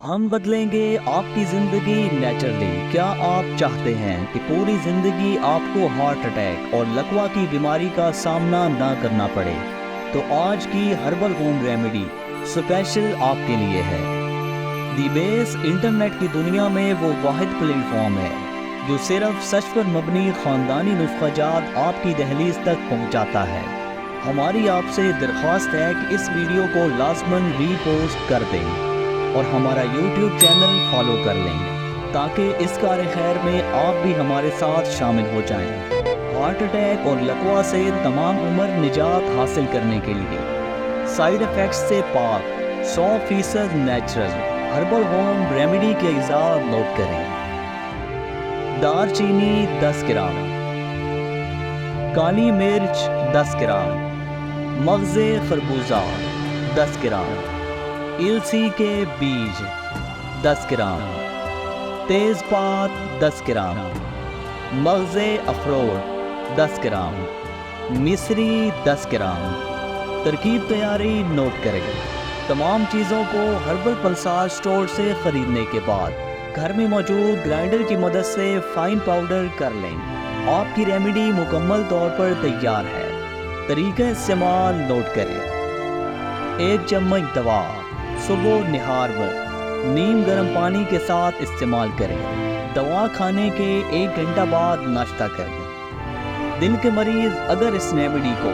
ہم بدلیں گے آپ کی زندگی نیچرلی۔ کیا آپ چاہتے ہیں کہ پوری زندگی آپ کو ہارٹ اٹیک اور لکوہ کی بیماری کا سامنا نہ کرنا پڑے؟ تو آج کی ہربل ہوم ریمیڈی اسپیشل آپ کے لیے ہے۔ دی بیس انٹرنیٹ کی دنیا میں وہ واحد پلیٹ فارم ہے جو صرف سچ پر مبنی خاندانی نسخہ جات آپ کی دہلیز تک پہنچاتا ہے۔ ہماری آپ سے درخواست ہے کہ اس ویڈیو کو لازماً ری پوسٹ کر دیں اور ہمارا یوٹیوب چینل فالو کر لیں تاکہ اس کار خیر میں آپ بھی ہمارے ساتھ شامل ہو جائیں۔ ہارٹ اٹیک اور لکوہ سے تمام عمر نجات حاصل کرنے کے لیے سائیڈ ایفیکٹس سے پاک 100% نیچرل ہربل ہوم ریمیڈی کے اجزاء نوٹ کریں۔ دار چینی 10 گرام، کالی مرچ 10 گرام، مغز خربوزہ 10 گرام، السی کے بیج 10 گرام، تیز پات 10 گرام، مغز اخروٹ 10 گرام، مصری 10 گرام۔ ترکیب تیاری نوٹ کریں۔ تمام چیزوں کو ہربل پلسار سٹور سے خریدنے کے بعد گھر میں موجود گرائنڈر کی مدد سے فائن پاؤڈر کر لیں۔ آپ کی ریمیڈی مکمل طور پر تیار ہے۔ طریقہ استعمال نوٹ کریں۔ 1 چمچ دوا صبح نہار وقت نیم گرم پانی کے ساتھ استعمال کریں۔ دوا کھانے کے 1 گھنٹہ بعد ناشتہ کریں۔ دل کے مریض اگر اس ریمیڈی کو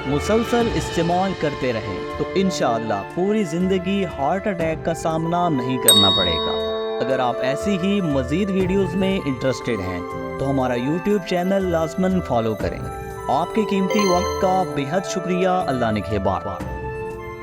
مسلسل استعمال کرتے رہیں تو انشاءاللہ پوری زندگی ہارٹ اٹیک کا سامنا نہیں کرنا پڑے گا۔ اگر آپ ایسی ہی مزید ویڈیوز میں انٹرسٹڈ ہیں تو ہمارا یوٹیوب چینل لازماً فالو کریں۔ آپ کے قیمتی وقت کا بے حد شکریہ۔ اللہ نگہبان۔